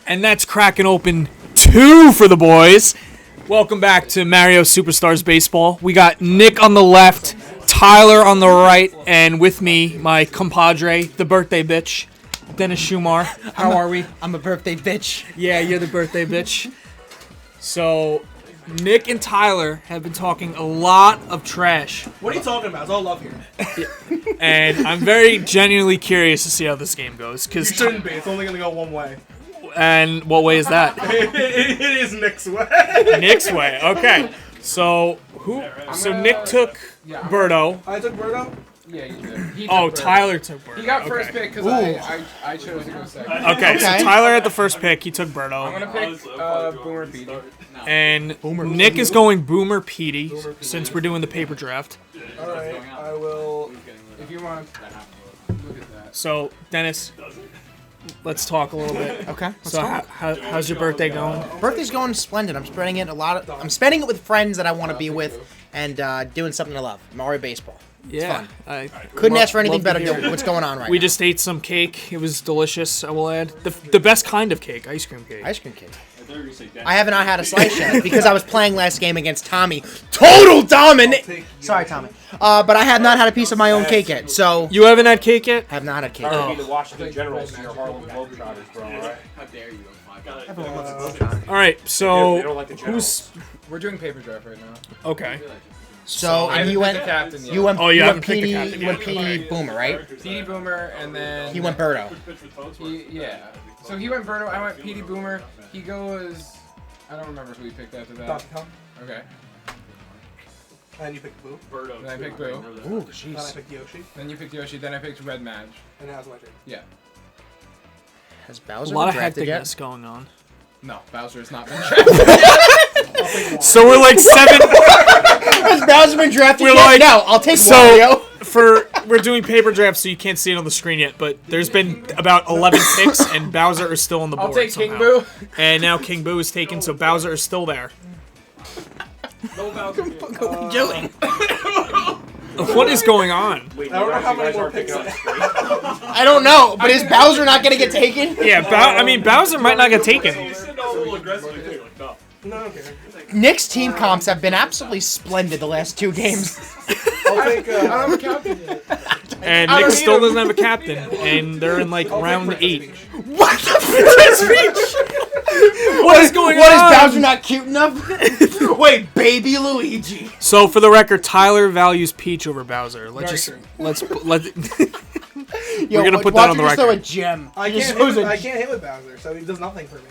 And that's cracking open 2 for the boys. Welcome back to Mario Superstars Baseball. We got Nick on the left, Tyler on the right, and with me, my compadre, the birthday bitch, Dennis Schumar. How are we? I'm a birthday bitch. Yeah, you're the birthday bitch. So, Nick and Tyler have been talking a lot of trash. What are you talking about? It's all love here. And I'm very genuinely curious to see how this game goes. You shouldn't be. It's only going to go one way. And what way is that? It is Nick's way. Nick's way. Okay. So Nick took Birdo. I took Birdo. Yeah, you did. He Oh, took Birdo. Tyler took Birdo. He got first pick because I chose to go second. Okay, so Tyler had the first pick. He took I'm Birdo. gonna pick Boomer Petey. And Nick is going Boomer Petey since we're doing the paper draft. Alright, I will. If you want, look at that. So, Dennis, let's talk a little bit. Okay. So, how's your birthday going? Birthday's going splendid. I'm spending it I'm spending it with friends that I want to be with, and doing something I love. Mario baseball. Yeah. Couldn't ask for anything better than what's going on right We now. just ate some cake. It was delicious, I will add. The best kind of cake, ice cream cake. Ice cream cake. I haven't had a slice yet because I was playing last game against Tommy. Total dominant. Sorry, Tommy. But I have not had a piece of my own cake yet. So You haven't had cake yet? have not had cake. Oh. Be the Washington Generals and your Harlem Globetrotters, bro. Alright. How dare you? All right, They so don't like the Generals. We're doing paper draft right now. okay. So I and haven't you picked went. the captain yet. You went. Oh, you you haven't went picked the Petey. captain You went yet. Petey Boomer, right? Petey Boomer, and then He went Birdo. Yeah. So he went Birdo. I went Petey Boomer. He goes. I don't remember who he picked after that. Donkey Kong. Okay. And you picked Boo. Then I picked Boo. Ooh, Then I jeez. picked Yoshi. Then you picked Yoshi. Then I picked Red Madge. And now it's my turn. Yeah. Has A Bowser lot been of drafted yet? hecticness going on. No, Bowser has not been drafted. So we're like 7. Has Bowser been drafted We're yet? like- No, I'll take So Wario. we're doing paper drafts, so you can't see it on the screen yet. But there's been about 11 picks, and Bowser is still on the board. I'll take somehow. King Boo. And now King Boo is taken, so Bowser is still there. What are you doing? What is going on? Wait, I don't know how you many guys more aren't picking picks up straight? I don't know, but is Bowser not gonna get taken? Yeah, Bowser might not get taken. No, okay. Nick's team comps have been absolutely splendid the last 2 games. I'll take. I don't have a captain yet. And I Nick don't still need him. doesn't have a captain, and they're in like I'll take round Princess 8. Peach. What the speech? What is going What on? is Bowser not cute enough? Wait, baby Luigi. So for the record, Tyler values Peach over Bowser. Let's Yo, We're gonna put that on the watch him just throw a record. gem. I He just can't, throws hit, a I can't hit with Bowser, so he does nothing for me.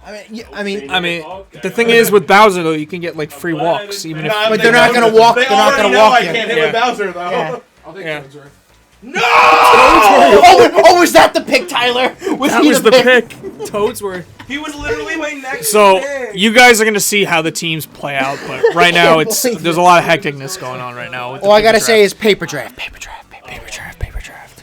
I mean, I mean, the thing is with Bowser though, you can get like free walks, even if. but they're not gonna walk. They They're not already gonna know walk I you. can't hit Yeah. with Bowser, though. Yeah. I'll take Yeah. Toadsworth. No! Oh, was that the pick, Tyler? That he was the pick. Toadsworth. He was literally my next So pick. you guys are gonna see how the teams play out, but right now there's a lot of hecticness going on right now. With the All I paper gotta draft. say is paper draft, paper draft, paper draft, paper draft.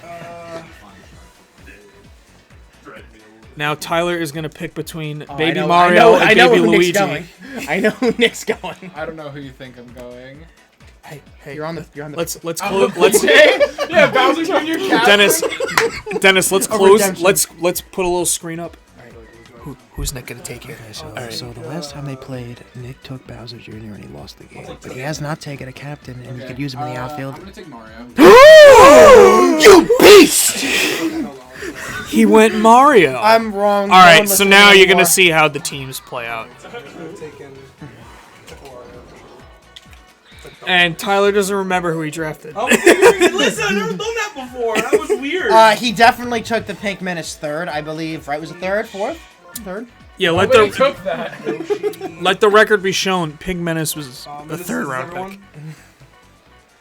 Now Tyler is gonna pick between Oh, Baby I know, Mario I and know Baby who Luigi. Nick's going. I know who Nick's going. I don't know who you think I'm going. Hey, You're on the. let's Yeah, Bowser's been your captain. Dennis, let's close. redemption. Let's put a little screen up. Who's Nick gonna take here? So the last time they played, Nick took Bowser Jr. and he lost the game. But he has not taken a captain, and you could use him in the outfield. I'm gonna take Mario. You beast! He went Mario. I'm wrong. All right, so now you're gonna see how the teams play out. And Tyler doesn't remember who he drafted. Oh, listen, I've never done that before. That was weird. He definitely took the Pink Menace third, I believe. Right? Was it third, fourth, third? Yeah, Nobody took that. let the record be shown. Pig Menace was the This third is round everyone? pick.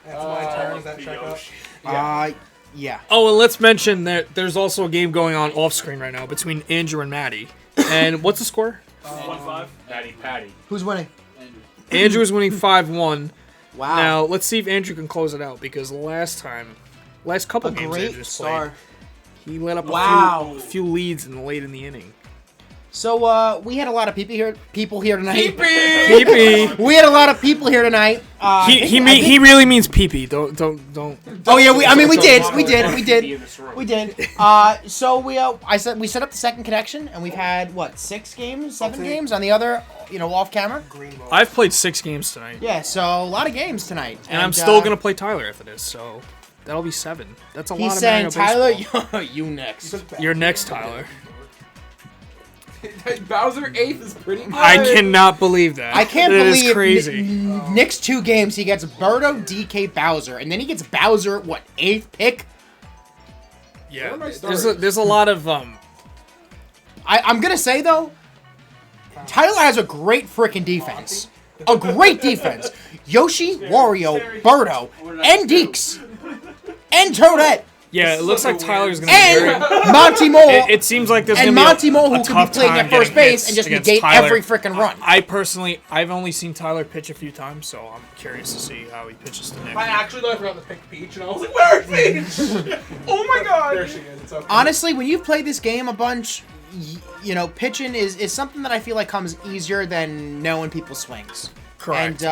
That's my turn. Is that check out? Yeah. Oh, and let's mention that there's also a game going on off screen right now between Andrew and Maddie. And what's the score? 1-5. Patty. Who's winning? Andrew is winning 5-1. Wow. Now let's see if Andrew can close it out because last couple a games great Andrew's star. played, he let up Wow. a few leads late in the inning. So we had a lot of people here tonight. Pee-pee. We had a lot of people here tonight. He really means pee-pee. Don't. Oh yeah, we did. We did. So we set up the second connection, and we've had what 7 games on the other, off camera. I've played 6 games tonight. Yeah, so a lot of games tonight. And I'm still gonna play Tyler after this, so that'll be 7. That's a lot He's of saying, Mario Tyler, baseball. you next. You're next, Tyler. Bowser 8th is pretty good. I cannot believe that. I can't That believe is crazy. Nick's 2 games he gets Birdo, DK, Bowser, and then he gets Bowser 8th pick. Yeah, my there's a lot of I'm gonna say though, Tyler has a great freaking defense. A great defense. Yoshi, Wario, Birdo, and Deeks, and Toadette, Yeah, it looks like Tyler's gonna be very. and Monty Mole. It seems like there's And gonna Monty be Mole, a who could be tough playing time at first getting base hits and just against negate Tyler. every freaking run. I personally, I've only seen Tyler pitch a few times, so I'm curious to see how he pitches to Nick. I actually thought I forgot to pick Peach, and I was like, "Where is Peach?" Oh my god! There she is. It's okay. Honestly, when you've played this game a bunch, pitching is something that I feel like comes easier than knowing people's swings. Correct. And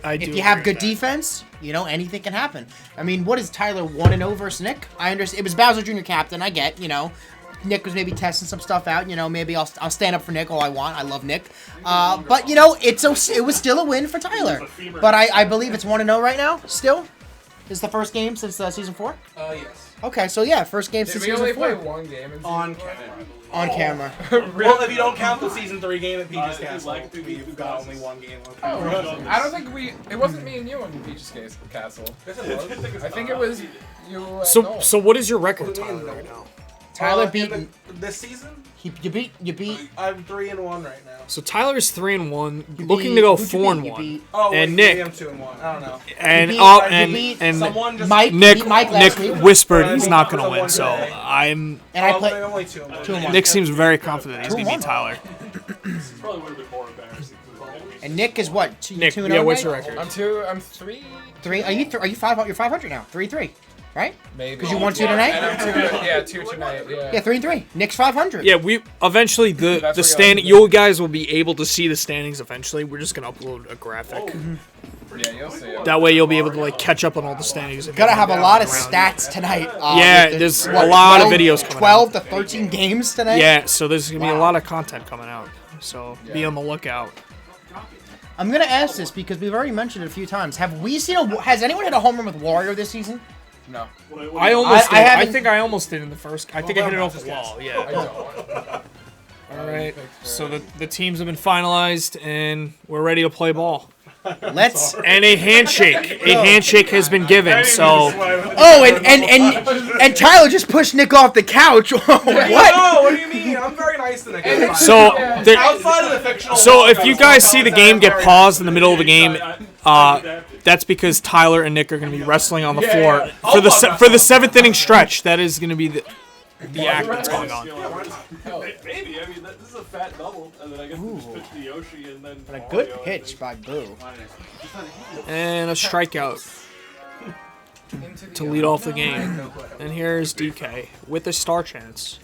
I do if you have agree good with that. defense, anything can happen. I mean, what is Tyler 1-0 versus Nick? I understand. It was Bowser Jr. captain. I get. Nick was maybe testing some stuff out. Maybe I'll stand up for Nick all I want. I love Nick. But it was still a win for Tyler. But I believe it's 1-0 right now. Still, this is the first game since season 4. Yes. Okay, so yeah, first game Did since we only season play 4 one game in On season camera. on camera. Well, if you don't count the season 3 game at Peach's Castle, we've got only one game on Oh, camera. really? I don't think it wasn't me and you in Peach's Castle. Yes, it was. I think it was you. So what is your record, Tyler, right now? Tyler in beat this season. you beat. I'm 3-1 right now. So Tyler's 3-1, you looking beat- to go who'd you 4-1, beat? You beat- Oh, And wait, Nick. maybe I'm 2-1. I don't know. and beat- oh, you beat and Someone just Mike. Nick beat Mike last week. whispered But I he's beat not gonna someone win. So today. I'm. And I I'm play. only 2-1. 2-1. Nick seems very confident he's gonna 2-1. beat Tyler. Probably would have been more embarrassing. And Nick is what? 2-0. Nick, yeah, what's your record? I'm 2. I'm 3. 3. Are you 5? You're 500 now. 3-3, right? Maybe. Because you won 2 tonight. And I'm 2 tonight. Yeah. Yeah, 3-3. Nick's 500. Yeah, we eventually the That's where stand. you are. You guys will be able to see the standings eventually. We're just gonna upload a graphic. Yeah, you'll see it. That way you'll be able to catch up on all the standings. Gotta have a lot of stats tonight. Yeah, with there's a lot of videos coming 12 to 13 games tonight. Yeah, so there's gonna be a Wow. lot of content coming out. So be on the lookout. I'm gonna ask this because we've already mentioned it a few times. Has anyone hit a home run with Wario this season? No. I almost did. I haven't- think I almost did in the first. I think I hit it off the wall. I Yeah. don't. All right. So the teams have been finalized and we're ready to play ball. Let's. And a handshake has been given. So Oh, and Tyler just pushed Nick off the couch. What? No, what do you mean? I'm very nice to Nick. so there, Outside of the fictional. so world, if you guys see the game get paused in the middle of the game, that's because Tyler and Nick are going to be wrestling on the floor for the 7th inning stretch. That is going to be the act that's going on. Maybe. I mean, this is a fat double, and then I get to just pitch to Yoshi, and then A good pitch by Boo. And a strikeout to lead off the game. And here's DK with a star chance.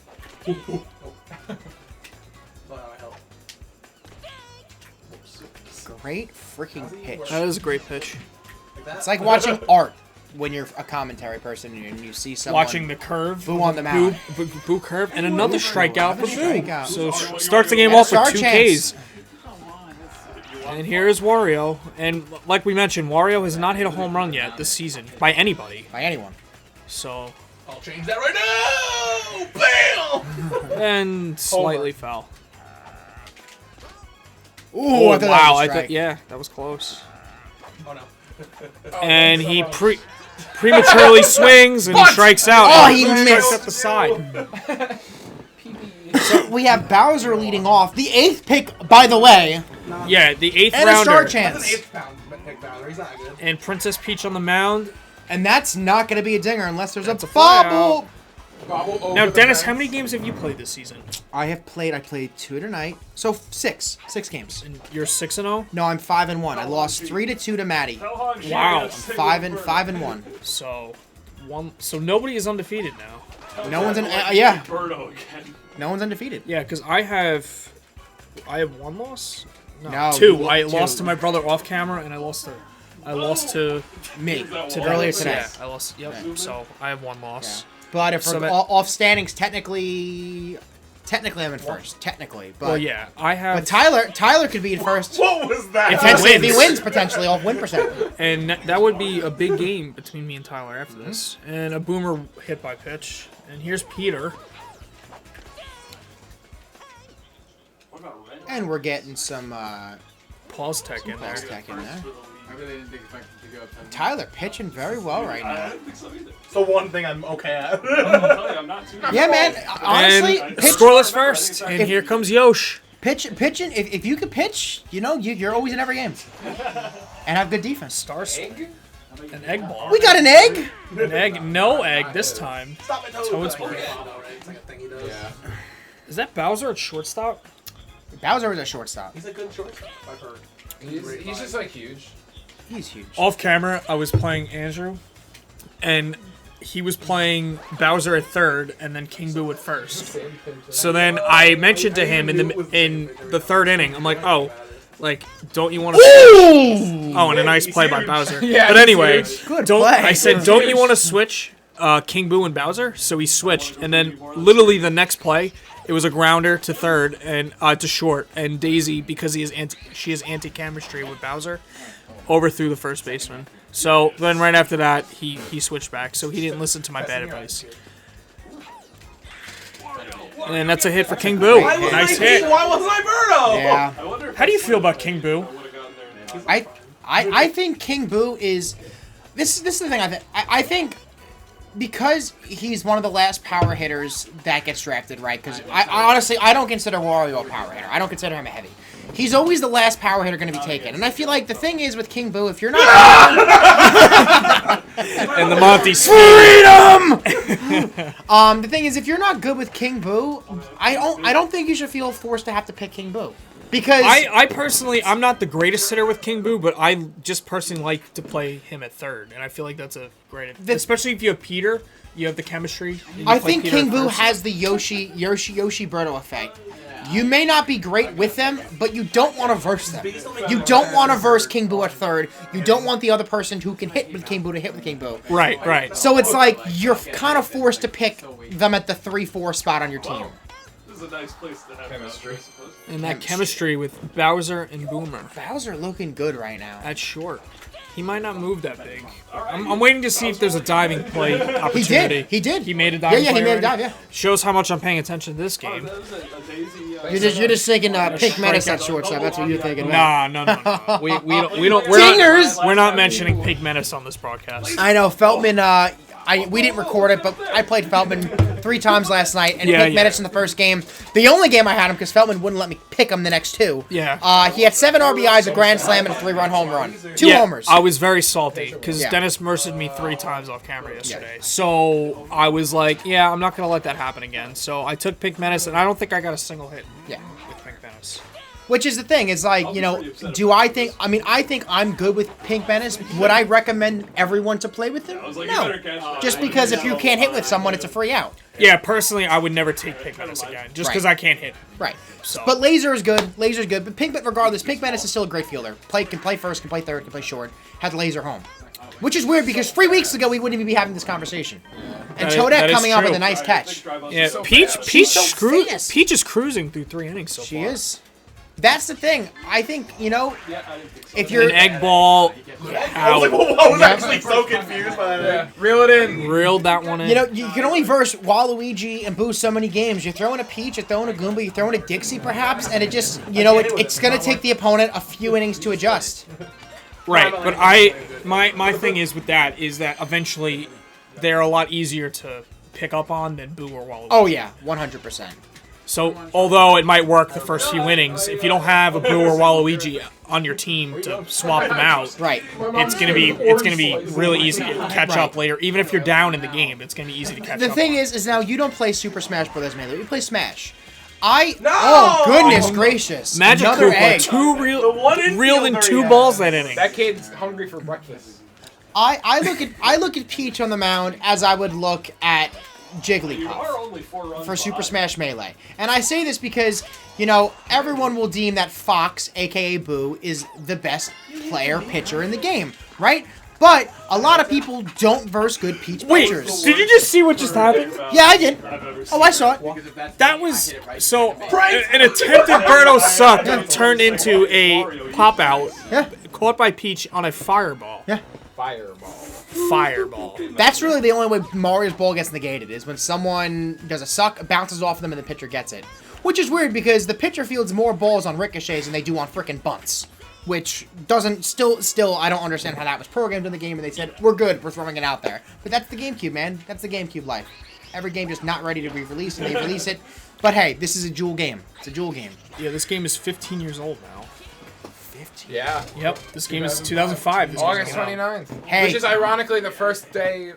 Great freaking pitch. That is a great pitch. It's like watching art when you're a commentary person and you see someone Watching the curve. Boo on the mound. Boo curve. And another strikeout for Boo. Strikeout. So starts the game And a off with star 2 chance. Ks. And here is Wario. And like we mentioned, Wario has not hit a home run yet this season by anybody. by anyone. So, I'll change that right now. Bam! and slightly foul. Ooh, I thought that Wow, was a I strike. thought yeah, that was close. Oh no. And he prematurely swings and strikes out. Oh, and he strikes missed. at the side. So we have Bowser leading off. The 8th pick, by the way, Yeah, the 8th and a star rounder. chance. That's an 8th pound pick Bowser. He's not good. And Princess Peach on the mound. And that's not going to be a dinger unless there's That's a a fly bobble. Bobble over Now, the Dennis, fence. how many games have you played this season? I played 2 tonight. So 6 games. And you're 6-0. No, I'm 5-1. I lost 3-2 to Maddie. Wow. 5-1. So So nobody is undefeated now. No one's in. Yeah, Birdo again. no one's undefeated. Yeah, because I have I have one loss. No, two. you- I two. lost to my brother off camera, and I lost to Me. to Earlier today. Yeah, I lost. Yep. So I have one loss. But if So that- off standings, technically I'm in first. Technically, but Well, yeah, I have. but Tyler could be in first. What was that? Potentially, if he wins. wins, potentially off win percent. And that would be a big game between me and Tyler after this. And a boomer hit by pitch. And here's Peter. And we're getting some Pause tech in there. pause tech in there. I really didn't expect it to go up 10. Tyler pitching very well right I now. didn't think so either. So one thing I'm okay at. I'll tell you, I'm not too. Yeah, man. Honestly, And pitch, scoreless first. And here comes Yosh. pitching. If you could pitch, you're always in every game. And have good defense. Stars. An egg ball. We got an egg. An egg. No egg this time. Stop it, Toadsworth. Yeah. Is that Bowser at shortstop? Bowser was a shortstop. He's a good shortstop, I've heard. He's just like huge. He's huge. Off camera, I was playing Andrew. And he was playing Bowser at third and then King Boo at first. So then I mentioned to him in the third inning, I'm like, oh, like, don't you want to... Oh, and a nice play by Bowser. Yeah, But anyway, Good don't, play. I said, don't you want to switch King Boo and Bowser? So he switched. And then literally the next play, it was a grounder to third and to short. And Daisy, because she has anti-chemistry with Bowser, overthrew the first baseman. So then right after that, he switched back. So he didn't listen to my bad advice. And that's a hit for King Boo. Nice hit. Why wasn't I Birdo? Yeah. I wonder if How do you feel about King Boo? I would have gotten there. I think King Boo is. This is the thing. I think because he's one of the last power hitters that gets drafted, right? Because I honestly don't consider Wario a power hitter. I don't consider him a heavy. He's always the last power hitter going to be taken, and I feel like the thing is with King Boo, if you're not And the Monty freedom, the thing is if you're not good with King Boo, I don't think you should feel forced to have to pick King Boo. Because I personally, I'm not the greatest hitter with King Boo, but I just personally like to play him at third, and I feel like that's a great, especially if you have Peter, you have the chemistry. and you I play think Peter King at Boo first. has the Yoshi Birdo effect. You may not be great with them, but you don't want to verse them. You don't want to verse King Boo at third. You don't want the other person who can hit with King Boo to hit with King Boo. Right. So it's like you're kind of forced to pick them at the 3-4 spot on your team. This is a nice place to have Chemistry. I suppose. And that chemistry with Bowser and Boomer. Bowser looking good right now. That's short. He might not move that big. I'm waiting to see if there's a diving play opportunity. He did. He made a diving Yeah, play he made a already? dive, yeah. Shows how much I'm paying attention to this game. That was a Daisy. You're just thinking Pink Menace at shortstop. That's what you're thinking. Nah, no. We don't. Dingers! We're not mentioning Pig Menace on this broadcast. I know Feltman. We didn't record it, but I played Feltman 3 times last night, and Yeah, Pink Menace in the first game. The only game I had him because Feltman wouldn't let me pick him the next 2. Yeah. He had 7 RBIs, a grand slam, and a 3-run home run. 2 Yeah, homers. I was very salty because Yeah. Dennis merced me 3 times off camera yesterday. So I was like, yeah, I'm not going to let that happen again. So I took Pink Menace, and I don't think I got a single hit Yeah. with Pink Menace. Which is the thing. It's like, I think I'm good with Pink Menace. Would I recommend everyone to play with him? I was like, you No. better catch that. Just because if you can't hit with someone, it's a free out. Yeah, personally, I would never take Pink Menace again, just because Right. I can't hit. Right. So. But Laser is good. Laser's good. But regardless, Pink Menace is still a great fielder. Can play first, can play third, can play short. Had Laser home. Which is weird because 3 weeks ago we wouldn't even be having this conversation. And That Toadette is coming up true. with a nice catch. Yeah, so Peach fast. She's so fast. Peach is cruising through 3 innings so She far. is. That's the thing. I think, Yeah, I didn't think so. if you're... An egg ball. I was actually so confused by that. Yeah. Reel it in. Reeled that one in. You can only verse Waluigi and Boo so many games. You're throwing a Peach, you're throwing a Goomba, you're throwing a Dixie perhaps, and it just, it's going to take the opponent a few innings to adjust. Right, but my thing is with that is that eventually they're a lot easier to pick up on than Boo or Waluigi. Oh, yeah, 100%. So, although it might work the first few innings, if you don't have a Boo or Waluigi on your team to swap them out, Right. it's gonna be really easy to catch up later. Even if you're down in the game, it's gonna be easy to catch The up. thing is now you don't play Super Smash Bros. Melee. You play Smash. Oh, goodness gracious. Magic Another Koopa, egg. 2 reeled in infielder 2 he balls has. that inning. That kid's hungry for breakfast. I look at Peach on the mound as I would look at There are Jigglypuff only 4 runs for Super behind. Smash Melee. And I say this because, you know, everyone will deem that Fox, aka Boo, is the best player pitcher in the game, right? But a lot of people don't verse good Peach Wait, pitchers. did you just see what just happened? Yeah, I did. Oh, I saw it. That was so an attempted Birdo suck turned into a pop out Yeah. caught by Peach on a fireball. Yeah. Fireball. That's really the only way Mario's ball gets negated, is when someone does a suck, bounces off of them, and the pitcher gets it. Which is weird because the pitcher fields more balls on ricochets than they do on frickin' bunts. Which doesn't, still, I don't understand how that was programmed in the game, and they said, we're good, we're throwing it out there. But that's the GameCube, man. That's the GameCube life. Every game just not ready to be released, and they release it. But hey, this is a jewel game. It's a jewel game. Yeah, this game is 15 years old now. 15. Yeah. Yep, this game is 2005. This August game came out. 29th. Hey. Which is ironically the first day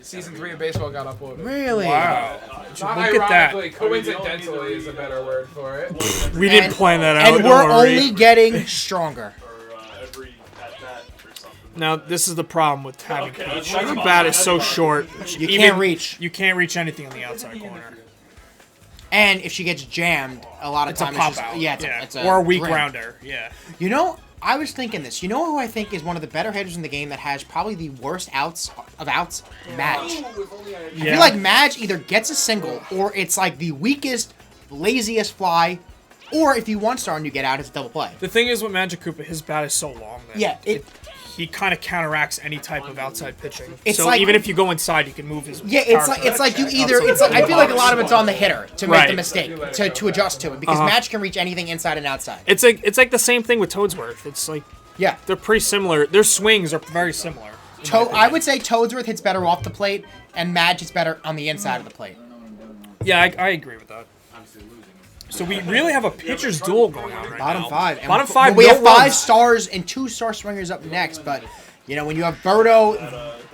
Season 3 of baseball got uploaded. Really? Wow. Not Look at that. ironically, coincidentally is a better word for it. We didn't plan that out. And don't we're worry. only getting stronger. Or every at-bat or something. Now, this is the problem with having Okay, Peach. that's Her fine. bat is so short. You can't reach. You can't reach anything on the outside corner. And if she gets jammed, a lot of It's a times pop just, out. yeah, it's a or a weak rim. rounder. Yeah. You know, I was thinking this. You know who I think is one of the better hitters in the game that has probably the worst outs? Madge. I Yeah. feel like Madge either gets a single, or it's like the weakest, laziest fly, or if you one-star and you get out, it's a double play. The thing is with Magic Koopa, his bat is so long that Yeah, he kind of counteracts any type of outside pitching. It's so like- even if you go inside, you can move his. Yeah, it's like you either it's like, I feel like a lot of it's on the hitter to make the Right. mistake to adjust to it because Madge can reach anything inside and outside. It's like the same thing with Toadsworth. It's like Yeah. they're pretty similar. Their swings are very similar. I would say Toadsworth hits better off the plate, and Madge hits better on the inside of the plate. Yeah, I agree with that. So we really have a pitcher's duel going on right Bottom now. five. And Bottom five. We no have 5 runs. stars and 2-star swingers up next, but you know when you have Birdo,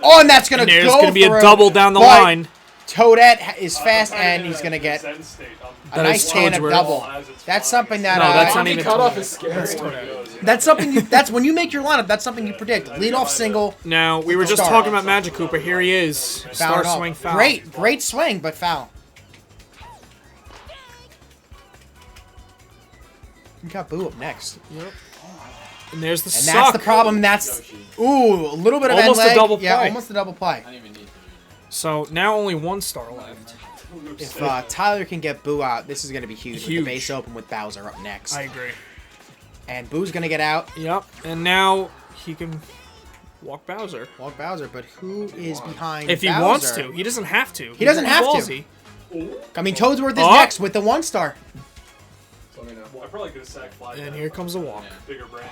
and that's gonna And there's go gonna be a through, double down the but line. Toadette is fast, and he's gonna get Zen state. a That nice is stand-up Toadsworth. double. That's something that No, that's not Monkey even cutoff Toadette. is scary. that's something that's when you make your lineup. That's something you predict. Lead off single, Now we were just Star. talking about Magic Koopa. Here he is. Star foul. swing foul. Great swing, but foul. We got Boo up next. And there's the And suck. that's the problem. That's a little bit of Almost a end leg. double Yeah, play. almost a double play. So now only 1 star left. If Tyler can get Boo out, this is going to be huge. With Huge. the base open with Bowser up next. I agree. And Boo's going to get out. Yep. And now he can walk Bowser. Walk Bowser, but who is behind If he Bowser? wants to. He doesn't have to. He doesn't have to. Ballsy. I mean, Toadsworth is Oh. next with the 1-star. Well, I probably could have sacked Fly. And here comes the walk. Bigger brain.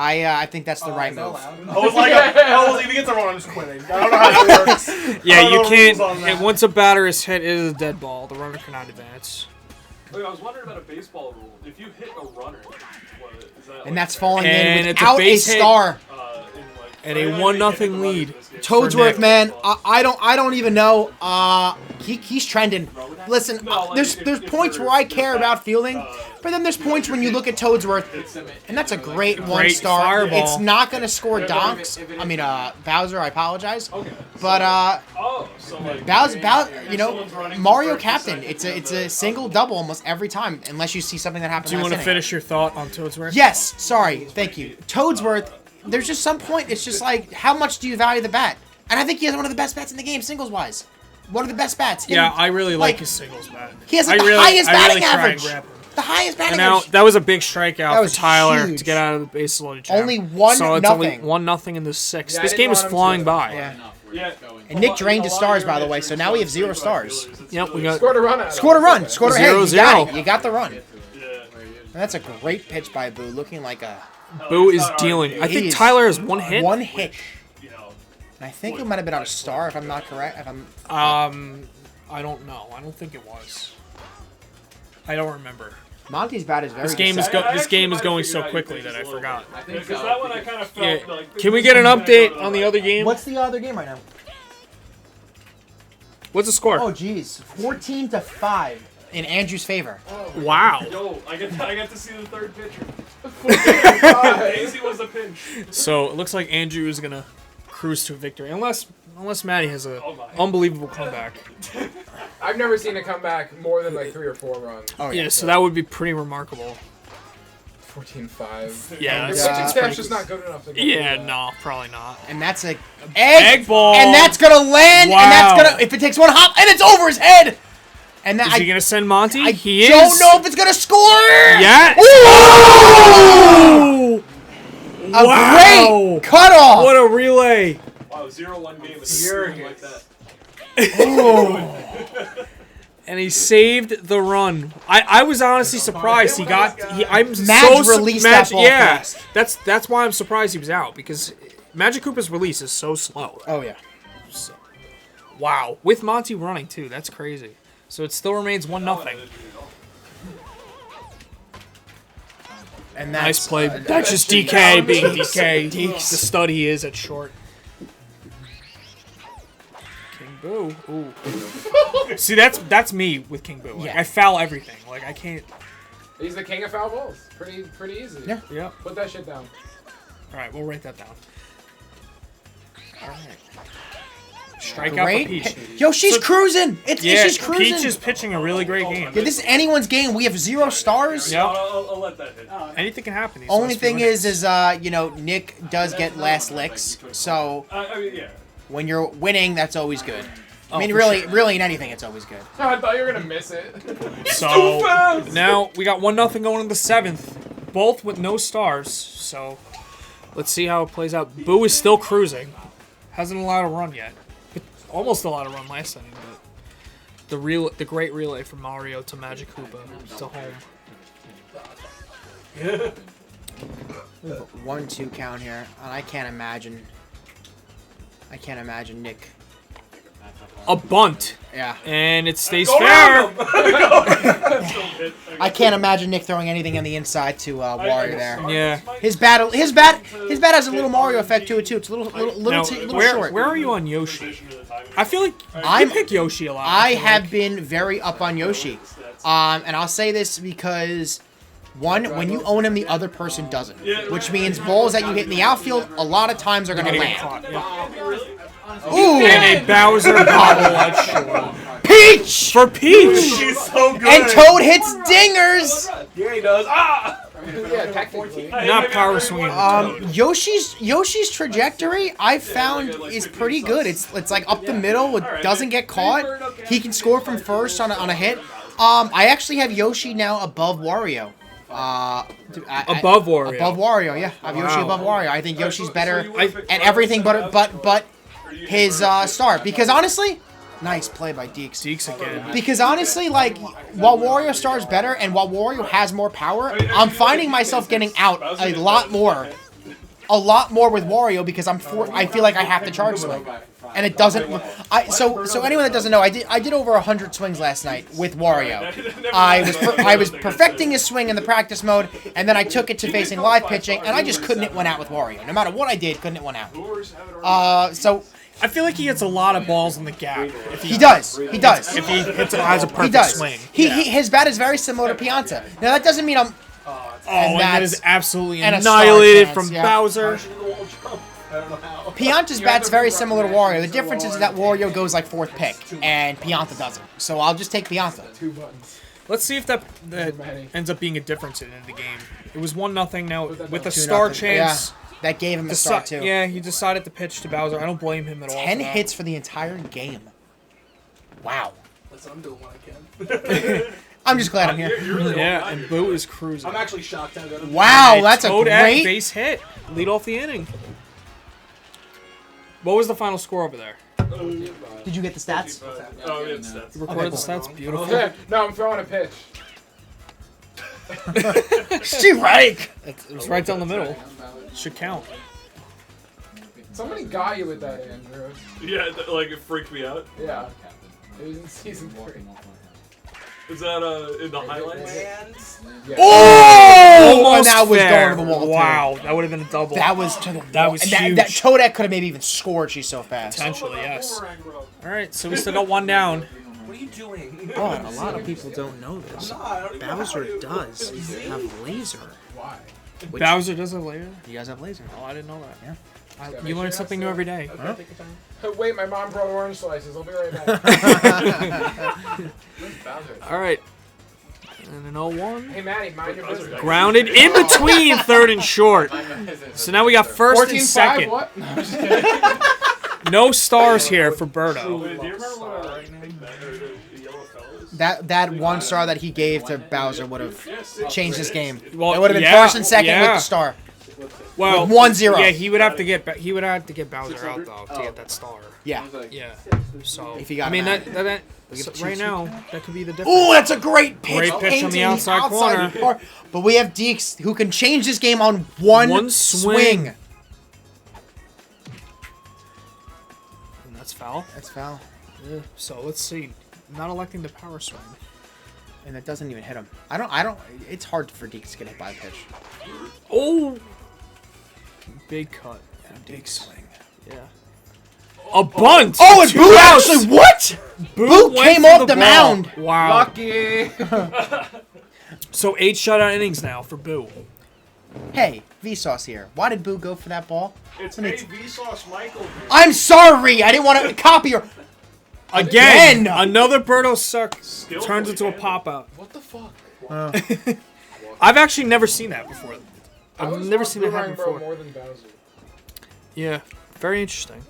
I think that's the right move. I was like, if he gets a run, I'm just quitting. I don't know how it works. Yeah, I don't you know the can't. rules on that. Once a batter is hit, it is a dead ball. The runner cannot advance. Wait, I was wondering about a baseball rule. If you hit a runner, what, is that And that's falling in And it's a without a base hit. star. in like And a 1-0 lead. Toadsworth, Nick. man, I don't even know. He's trending. Listen, there's points where I care about fielding, but then there's points when you look at Toadsworth, and that's a great 1-star. fireball. It's not gonna score donks. I mean, Bowser. I apologize, but Oh, so like Bowser, you know, Mario Captain. It's a single double almost every time, unless you see something that happens. Do you last want to inning. finish your thought on Toadsworth? Yes. Sorry. Thank you. Toadsworth. There's just some point. It's just like, how much do you value the bat? And I think he has one of the best bats in the game, singles wise. One of the best bats. Yeah, I really like his singles bat. He has I like the really- highest I really batting try and average. grab him. The highest batting And now average. that was a big strikeout That for was Tyler huge. to get out of the base loaded jam. Only 1-0. So it's only 1-0 in the 6th. Yeah, I This didn't game is want him flying to. by. Yeah. yeah. And Nick drained his stars, by the way, so now we have 0 stars. Yep, we got. Scored a run out. Scored a run. Scored a hey, you 0-0. got it. You got the run. And Yeah. that's a great pitch by Boo, looking like a Boo is dealing. I think He's Tyler has 1 hit. one hit. You know, And I think it might have been on a star, if I'm not correct. If I'm I don't know. I don't think it was. I don't remember. Monty's bat is very. This game is deceptive. this game is going so quickly that I forgot. because that one I kind of felt Yeah. like. Can we get an update on the other game? What's the other game right now? What's the score? Oh, geez, 14-5 in Andrew's favor. Wow. Yo, I get to see the third pitcher. Daisy was a pinch. So it looks like Andrew is gonna cruise to a victory, unless Maddie has a unbelievable comeback. I've never seen a comeback more than like 3 or 4 runs. Oh Yeah, so that would be pretty remarkable. 14-5. Yeah, The that's- pitching staff's just not good enough to get Yeah, through that. no, probably not. And that's a Egg ball. and that's gonna land, Wow. and that's gonna if it takes one hop, and it's over his head. And that Is he gonna send Monty? I He don't is. know if it's gonna score. Yeah. Ooh! A Wow. great cutoff. What a relay! Wow, 0-1 game with a swing like that. And he saved the run. I was honestly surprised he got. I'm Madge so released that ball Yeah, fast. that's why I'm surprised he was out because Magic Koopa's release is so slow. Oh yeah. Wow, with Monty running too. That's crazy. So it still remains 1-0. And Nice that's play. That's just DK being DK. The stud he is at short. King Boo. Ooh. See, that's me with King Boo. Like, Yeah. I foul everything. Like I can't. He's the king of foul balls. Pretty easy. Yeah. Yeah. Put that shit down. All right, we'll write that down. All right. Strike out for Great. Peach. Yo, she's So- cruising. Yeah, She's cruising. Peach is pitching a really great game. Yeah, this is anyone's game. We have 0 stars. Yeah. I'll let that hit. Anything can happen. these Only last few thing minutes. is you know, Nick does get last licks. So I mean, yeah. when you're winning, that's always good. I Oh, mean, for really, sure. really in anything, it's always good. Oh, I thought you were gonna miss it. So now we got 1-0 going in the 7th, both with no stars. So let's see how it plays out. Boo is still cruising, hasn't allowed a run yet. Almost allowed a run last inning, but the great relay from Mario to Magic Koopa to home. 1-2 count here, and I can't imagine Nick. A bunt, Yeah, and it stays Go fair. around him. I can't imagine Nick throwing anything on the inside to Wario there. Yeah. His bat has a little Mario effect to it too. It's a little Now, little where short. are you on Yoshi? I feel like I'm- you pick Yoshi a lot. I feel have like. been very up on Yoshi, and I'll say this because when you own him, the other person doesn't, which means balls that you hit in the outfield a lot of times are gonna Getting land. caught. Yeah. Ooh, And a Bowser bobble at short. Peach! For Peach! He's so good. And Toad hits dingers. Yeah, he does. Ah! Yeah, technically. Not power swinging. Yoshi's trajectory I found is pretty good. It's like up the middle. It doesn't get caught. He can score from first on a hit. I actually have Yoshi now above Wario. Above Wario. Above Wario, yeah. I have Yoshi Wow. above Wario. I think Yoshi's better at everything but his star. Because honestly, nice play by Deeks. Deeks again. Because honestly, like, while Wario Star's better and while Wario has more power, I'm finding myself getting out a lot more with Wario because I feel like I have to charge swing. And it doesn't. So anyone that doesn't know, I did over 100 swings last night with Wario. I was perfecting his swing in the practice mode, and then I took it to facing live pitching, and I just couldn't hit one out with Wario. No matter what I did, couldn't hit one out. So I feel like he gets a lot of balls in the gap. If he does. He does. If he hits it, has a He perfect does. swing. His bat is very similar to Pianta. Now that doesn't mean I'm. Oh, and that that's- is absolutely and a star annihilated chance, from yeah. Bowser. Pianta's bat's very similar to Wario. The difference is that Wario goes like 4th pick, and Pianta doesn't. So I'll just take Pianta. 2 buttons. Let's see if that ends up being a difference in the game. It was 1-0 now with a star 2-0. chance. Yeah, that gave him a start too. Yeah, he decided to pitch to Bowser. I don't blame him at all. 10 for that. hits for the entire game. Wow. Listen, I'm doing what I can. I'm just glad I'm here. You're really Yeah, on and that. Boo is cruising. I'm actually shocked. I'm gonna. Wow, that's a Toad at great. base hit. Lead off the inning. What was the final score over there? Did you get the stats? Oh, yeah, it's stats. You recorded the cool. stats. Beautiful. Yeah, no, I'm throwing a pitch. Strike. It was right down the middle. Should count. Somebody got you with that, Andrew. Yeah, like it freaked me out. Yeah. It was in season 3. Is that in the highlights? Yeah. Oh! Almost And that was fair. going to the wall. too. Wow, that would have been a double. That was to the That wall. was And huge. That Toadette could have maybe even scored. She's so fast. Potentially, yes. All right, so we still got one down. What are you doing? But a lot of people don't know this. I don't even know how Bowser to- does have laser. Why? Bowser does have laser. You guys have laser. Oh, I didn't know that. Yeah. You learn something new every day. Wait, my mom brought orange slices. I'll be right back. All right. And an 0-1. Hey, Maddie, mind your business. Grounded in between third and short. So now we got first and 14-5, second. what? No, I'm just kidding. No stars here for Birdo. Do you remember what the yellow fellas? That 1 star that he gave to Bowser would have changed this game. Well, It would have been yeah, first and second yeah. with the star. Well, With 1-0. Yeah, he would have to get Bowser out though to get that star. Yeah. Yeah. So If he got I mean him that so right now that could be the difference. Oh, that's a great pitch. Great pitch on the Painting outside corner. part. But we have Deeks who can change this game on one swing. And that's foul. That's foul. Yeah. So let's see. Not electing the power swing. And it doesn't even hit him. I don't. It's hard for Deeks to get hit by a pitch. Oh. Big cut. Big swing. Yeah. A bunt. Oh, and Two Boo outs. actually what? Boo went came for off the the ball. mound. Wow. Lucky. So 8 shutout innings now for Boo. Hey, Vsauce here. Why did Boo go for that ball? It's Vsauce Michael. I'm sorry. I didn't want to copy her. Again, Again. another Birdo suck Skillfully turns into a handled. pop out. What the fuck? I've actually never seen that before. I I've always never thought seen it Boomerang happen Bro before. more than Bowser. Yeah, very interesting.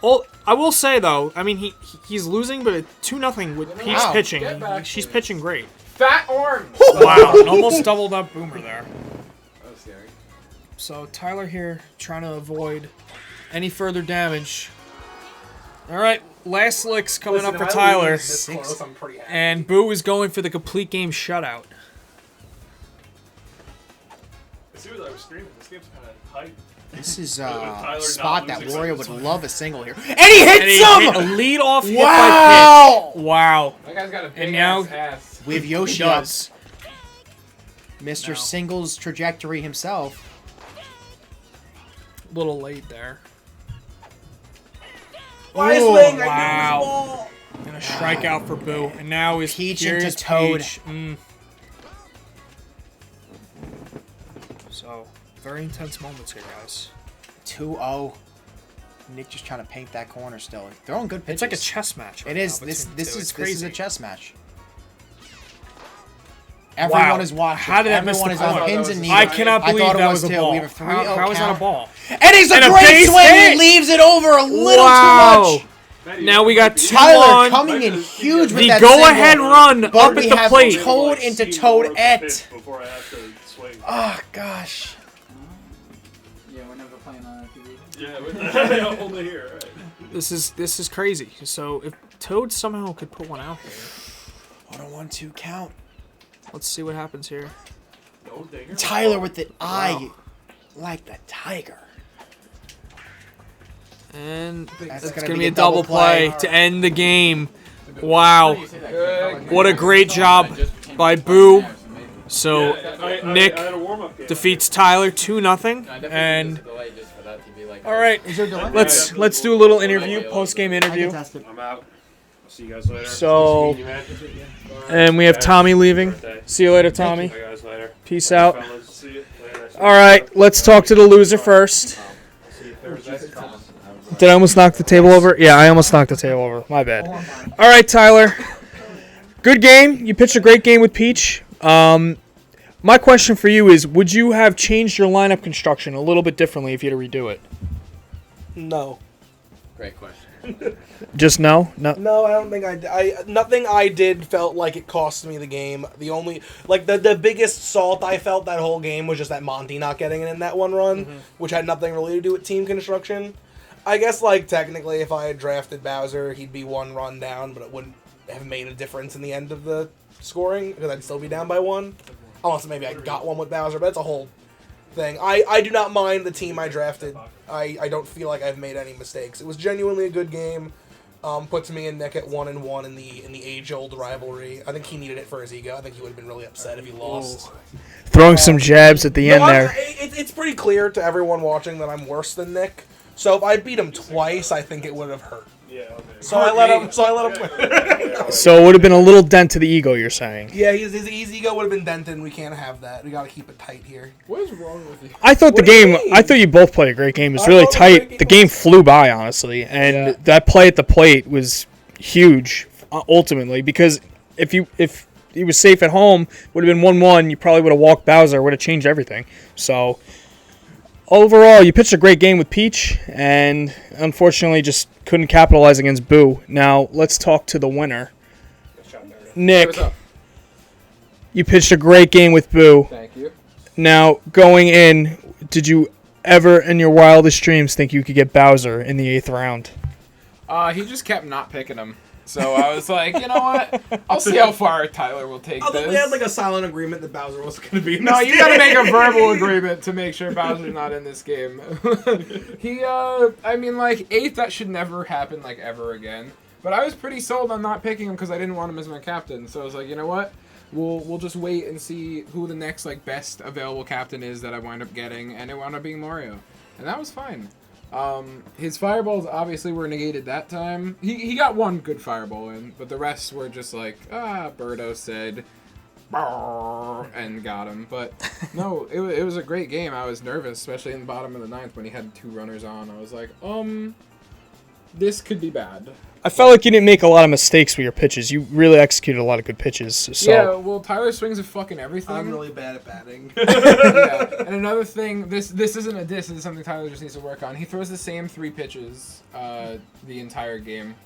Well, I will say though, I mean he's losing, but 2-0 with Peach Wow. pitching. Get back, She's please. pitching great. Fat orange. Wow, almost doubled up Boomer there. That was scary. So Tyler here trying to avoid any further damage. All right, last licks coming up for Tyler, This close, I'm pretty happy. and Boo is going for the complete game shutout. As soon as I was screaming, this game's kind of hype. This is Tyler a spot not that losing Wario this would one. love a single here. And he hits And he him! hit a lead-off hit Wow! by pitch. Wow. That guy's got a big And now- ass. We have He Yoshi up. does. Mr. No. Singles trajectory himself. A little late there. Fly Ooh, swing. I wow. knew it was ball. And a strikeout for Boo. And now is Peach here's into Toad. Peach. So, very intense moments here, guys. 2-0. Nick just trying to paint that corner still. Throwing good pitches. It's like a chess match. It right is. now This between the two. It's is a crazy. chess match. Everyone Wow. is watching. How did that miss Everyone the is on point? pins and I needles. cannot I believe thought it that was was a too. ball. We have a 3-0 How is that a count. ball? And he's And a a great base swing. hit. He leaves it over a little Wow. too much. Now we got 2 Tyler on. coming in huge with The that go-ahead single. run But up we at the have plate. Toad into Toadette. Before I have to swing. Oh gosh. Yeah, we're never playing on TV. Yeah, with only here. Right. This is crazy. So if Toad somehow could put one out here, What a 1-2 count. let's see what happens here. No dinger. Tyler with the eye like the tiger. And That's it's gonna going to be be a a double double play play. to end the game. Wow. Good. What a great job by Boo. So I Nick had a warm-up game. defeats Tyler 2-0. And all right, let's do a little interview, post-game interview. I'm out. I'll see you guys later. So- Nice meeting you, man. And we have Tommy leaving. Birthday. See you later, Tommy. Bye, guys. Later. Peace Bye, out. fellas. See you later. All right, let's talk to the loser first. See you Thursday. Did I almost knock the table over? Yeah, I almost knocked the table over. My bad. All right, Tyler. Good game. You pitched a great game with Peach. My question for you is, would you have changed your lineup construction a little bit differently if you had to redo it? No. Great question. Just no? No. No, I don't think nothing I did felt like it cost me the game. The only, like, the biggest salt I felt that whole game was just that Monty not getting it in that one run, which had nothing really to do with team construction. I guess, like, technically, if I had drafted Bowser, he'd be 1 run down, but it wouldn't have made a difference in the end of the scoring, because I'd still be down by 1. Unless maybe I got one with Bowser, but that's a whole thing. I do not mind the team I drafted. I don't feel like I've made any mistakes. It was genuinely a good game. Puts me and Nick at 1-1 in the age-old rivalry. I think he needed it for his ego. I think he would have been really upset if he lost. Throwing some jabs at the end there. It's pretty clear to everyone watching that I'm worse than Nick. So if I beat him twice, I think it would have hurt. Yeah, okay. So I let him win. So it would have been a little dent to the ego, you're saying. Yeah, his ego would have been dented. We can't have that. We got to keep it tight here. What is wrong with you? I thought What do you mean? I thought you both played a great game. It was I really thought it was a great tight. game The game also. flew by, honestly, and that play at the plate was huge, ultimately, because if he was safe at home, would have been 1-1. You probably would have walked Bowser. Would have changed everything. So overall, you pitched a great game with Peach, and unfortunately, just couldn't capitalize against Boo. Now let's talk to the winner, Nick. What's up? You pitched a great game with Boo. Thank you. Now, going in, did you ever in your wildest dreams think you could get Bowser in the 8th round? He just kept not picking him. So I was like, you know what? I'll see how far Tyler will take I think this. we had like a silent agreement that Bowser wasn't going to be in No, this you gotta game. make a verbal agreement to make sure Bowser's not in this game. I mean, like, 8th, that should never happen, like, ever again. But I was pretty sold on not picking him because I didn't want him as my captain. So I was like, you know what? We'll just wait and see who the next, like, best available captain is that I wind up getting, and it wound up being Mario. And that was fine. His fireballs obviously were negated that time. He got one good fireball in, but the rest were just like, Birdo said, and got him. But no, it was a great game. I was nervous, especially in the bottom of the 9th when he had 2 runners on. I was like, this could be bad. I felt like you didn't make a lot of mistakes with your pitches. You really executed a lot of good pitches. So. Yeah, well, Tyler swings at fucking everything. I'm really bad at batting. Yeah. And another thing, this isn't a diss. This is something Tyler just needs to work on. He throws the same 3 pitches the entire game.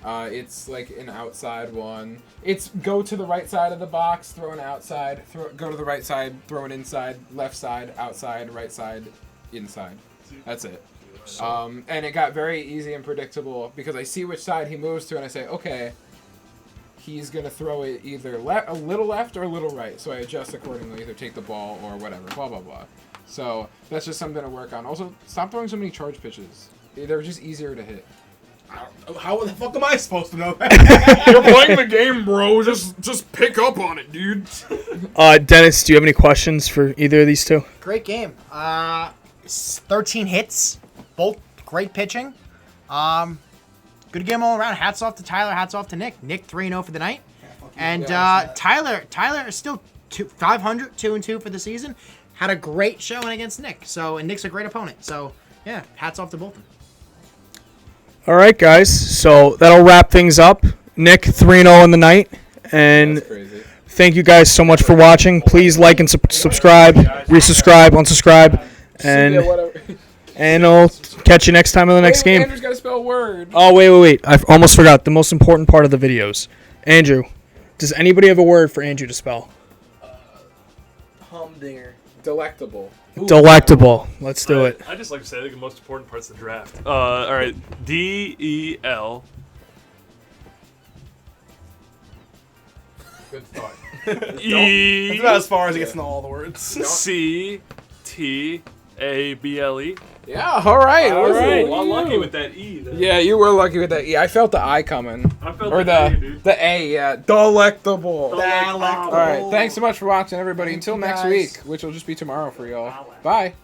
It's like an outside one. It's go to the right side of the box, throw an outside, go to the right side, throw an inside, left side, outside, right side, inside. That's it. And it got very easy and predictable because I see which side he moves to and I say, okay, he's going to throw it either a little left or a little right. So I adjust accordingly, either take the ball or whatever, blah, blah, blah. So that's just something to work on. Also, stop throwing so many charge pitches. They're just easier to hit. How the fuck am I supposed to know that? You're playing the game, bro. Just pick up on it, dude. Dennis, do you have any questions for either of these two? Great game. 13 hits, both great pitching. Good game all around. Hats off to Tyler. Hats off to Nick. Nick 3-0 for the night, and Tyler is still 500, 2-2 for the season. Had a great showing against Nick. And Nick's a great opponent. So yeah, hats off to both of them. All right, guys. So that'll wrap things up. Nick 3-0 in the night, and That's crazy. thank you guys so much for watching. Please like and subscribe, resubscribe, unsubscribe, and I'll catch you next time in the next game. Andrew's got to spell word. Oh, wait. I almost forgot the most important part of the videos. Andrew, does anybody have a word for Andrew to spell? Humdinger. Delectable. Delectable. Let's do it. I just like to say I think the most important part's the draft. All right, DEL. Good start. That's about as far as it gets to know all the words. CTABLE. Yeah, all right. All right. Well, Well, lucky with that E. Then. Yeah, you were lucky with that E. I felt the I coming. I felt Or the A, the dude. A, yeah. Delectable. Delectable. All right. Thanks so much for watching, everybody. Until you, next guys. week, which will just be tomorrow for y'all. Bye.